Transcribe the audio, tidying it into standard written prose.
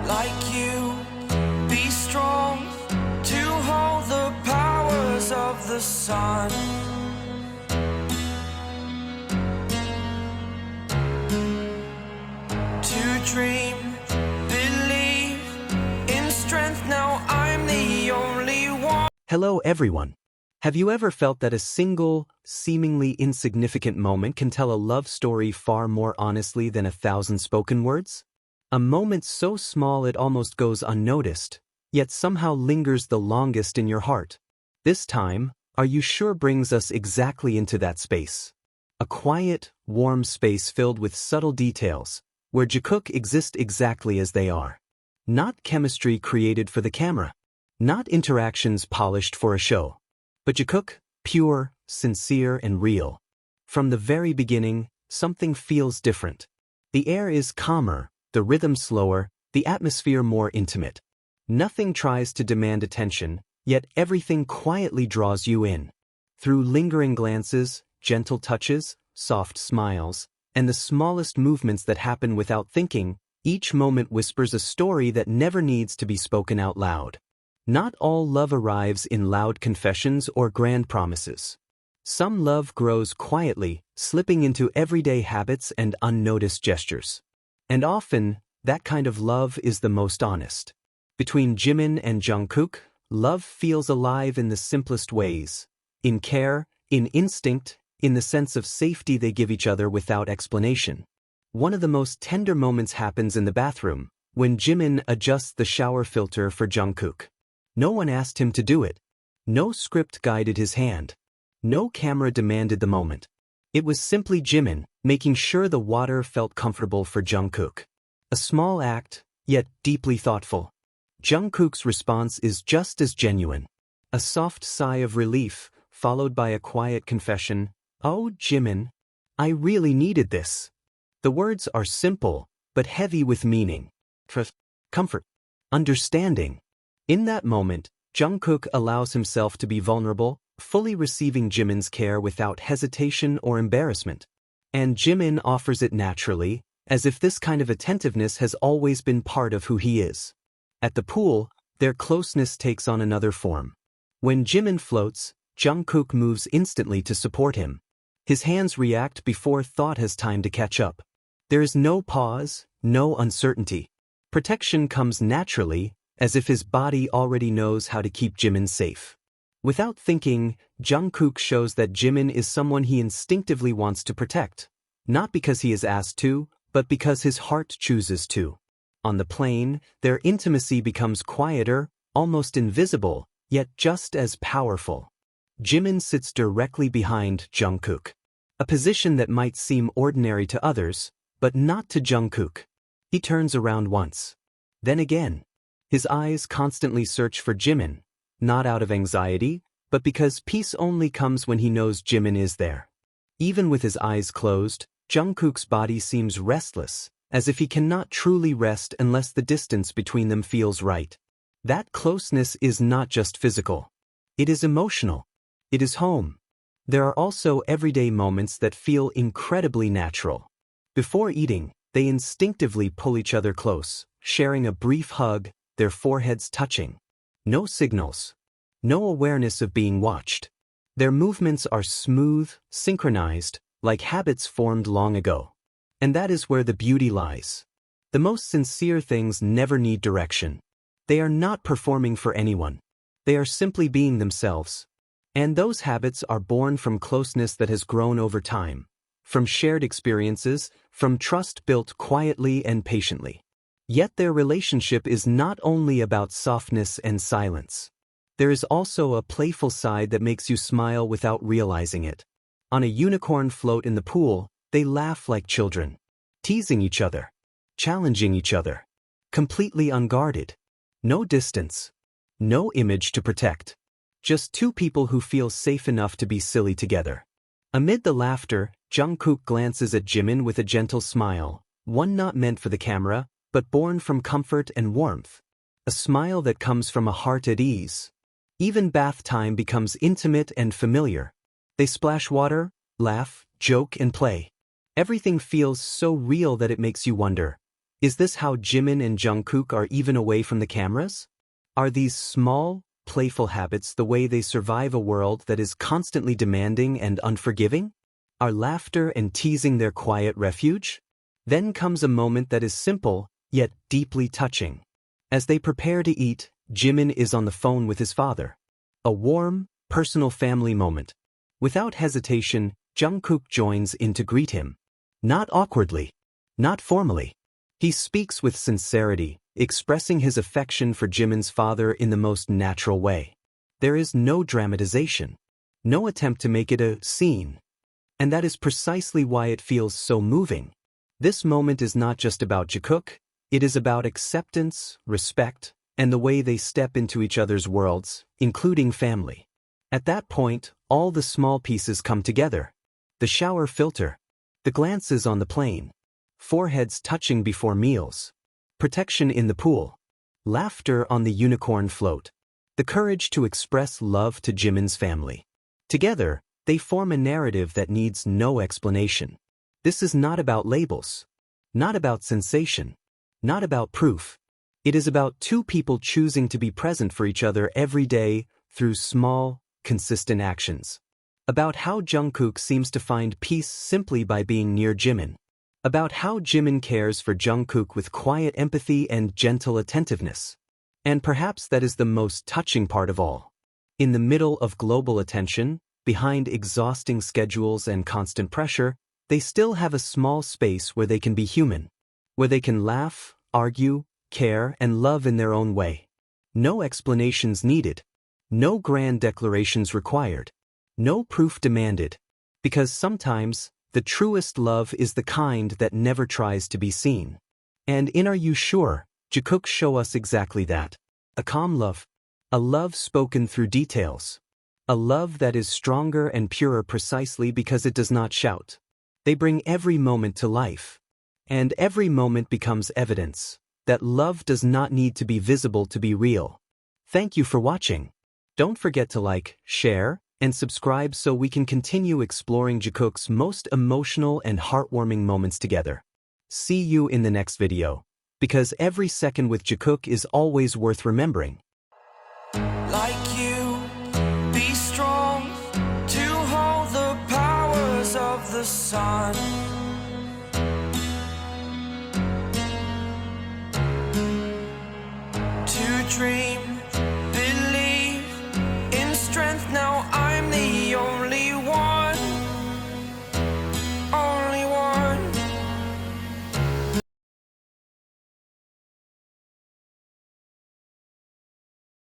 like you. Be strong to hold the powers of the sun. To dream, believe in strength. Now I'm the only one. Hello everyone. Have you ever felt that a single, seemingly insignificant moment can tell a love story far more honestly than 1,000 spoken words? A moment so small it almost goes unnoticed, yet somehow lingers the longest in your heart. This time, Are You Sure brings us exactly into that space. A quiet, warm space filled with subtle details, where Jikook exist exactly as they are. Not chemistry created for the camera. Not interactions polished for a show. But Jikook, pure, sincere and real. From the very beginning, something feels different. The air is calmer, the rhythm slower, the atmosphere more intimate. Nothing tries to demand attention, yet everything quietly draws you in. Through lingering glances, gentle touches, soft smiles, and the smallest movements that happen without thinking, each moment whispers a story that never needs to be spoken out loud. Not all love arrives in loud confessions or grand promises. Some love grows quietly, slipping into everyday habits and unnoticed gestures. And often, that kind of love is the most honest. Between Jimin and Jungkook, love feels alive in the simplest ways. In care, in instinct, in the sense of safety they give each other without explanation. One of the most tender moments happens in the bathroom, when Jimin adjusts the shower filter for Jungkook. No one asked him to do it. No script guided his hand. No camera demanded the moment. It was simply Jimin, making sure the water felt comfortable for Jungkook. A small act, yet deeply thoughtful. Jungkook's response is just as genuine. A soft sigh of relief, followed by a quiet confession, "Oh, Jimin, I really needed this." The words are simple, but heavy with meaning. Trust, comfort, understanding. In that moment, Jungkook allows himself to be vulnerable, fully receiving Jimin's care without hesitation or embarrassment. And Jimin offers it naturally, as if this kind of attentiveness has always been part of who he is. At the pool, their closeness takes on another form. When Jimin floats, Jungkook moves instantly to support him. His hands react before thought has time to catch up. There is no pause, no uncertainty. Protection comes naturally, as if his body already knows how to keep Jimin safe. Without thinking, Jungkook shows that Jimin is someone he instinctively wants to protect. Not because he is asked to, but because his heart chooses to. On the plane, their intimacy becomes quieter, almost invisible, yet just as powerful. Jimin sits directly behind Jungkook. A position that might seem ordinary to others, but not to Jungkook. He turns around once. Then again. His eyes constantly search for Jimin, not out of anxiety, but because peace only comes when he knows Jimin is there. Even with his eyes closed, Jungkook's body seems restless, as if he cannot truly rest unless the distance between them feels right. That closeness is not just physical. It is emotional. It is home. There are also everyday moments that feel incredibly natural. Before eating, they instinctively pull each other close, sharing a brief hug, their foreheads touching. No signals. No awareness of being watched. Their movements are smooth, synchronized, like habits formed long ago. And that is where the beauty lies. The most sincere things never need direction. They are not performing for anyone. They are simply being themselves. And those habits are born from closeness that has grown over time. From shared experiences, from trust built quietly and patiently. Yet their relationship is not only about softness and silence. There is also a playful side that makes you smile without realizing it. On a unicorn float in the pool, they laugh like children. Teasing each other. Challenging each other. Completely unguarded. No distance. No image to protect. Just two people who feel safe enough to be silly together. Amid the laughter, Jungkook glances at Jimin with a gentle smile, one not meant for the camera, but born from comfort and warmth. A smile that comes from a heart at ease. Even bath time becomes intimate and familiar. They splash water, laugh, joke and play. Everything feels so real that it makes you wonder, Is this how Jimin and Jungkook are even away from the cameras? Are these small, playful habits the way they survive a world that is constantly demanding and unforgiving? Are laughter and teasing their quiet refuge? Then comes a moment that is simple, yet deeply touching. As they prepare to eat, Jimin is on the phone with his father. A warm, personal family moment. Without hesitation, Jungkook joins in to greet him. Not awkwardly. Not formally. He speaks with sincerity, expressing his affection for Jimin's father in the most natural way. There is no dramatization. No attempt to make it a scene. And that is precisely why it feels so moving. This moment is not just about Jikook, it is about acceptance, respect, and the way they step into each other's worlds, including family. At that point, all the small pieces come together. The shower filter, the glances on the plane, foreheads touching before meals, protection in the pool, laughter on the unicorn float, the courage to express love to Jimin's family. Together, they form a narrative that needs no explanation. This is not about labels, not about sensation, not about proof. It is about two people choosing to be present for each other every day through small, consistent actions. About how Jungkook seems to find peace simply by being near Jimin. About how Jimin cares for Jungkook with quiet empathy and gentle attentiveness. And perhaps that is the most touching part of all. In the middle of global attention, behind exhausting schedules and constant pressure, they still have a small space where they can be human. Where they can laugh, argue, care, and love in their own way. No explanations needed. No grand declarations required. No proof demanded. Because sometimes, the truest love is the kind that never tries to be seen. And in Are You Sure, Jikook show us exactly that. A calm love. A love spoken through details. A love that is stronger and purer precisely because it does not shout. They bring every moment to life. And every moment becomes evidence that love does not need to be visible to be real. Thank you for watching. Don't forget to like, share, and subscribe so we can continue exploring Jikook's most emotional and heartwarming moments together. See you in the next video, because every second with Jikook is always worth remembering. Like you, be strong to hold the powers of the sun. To dream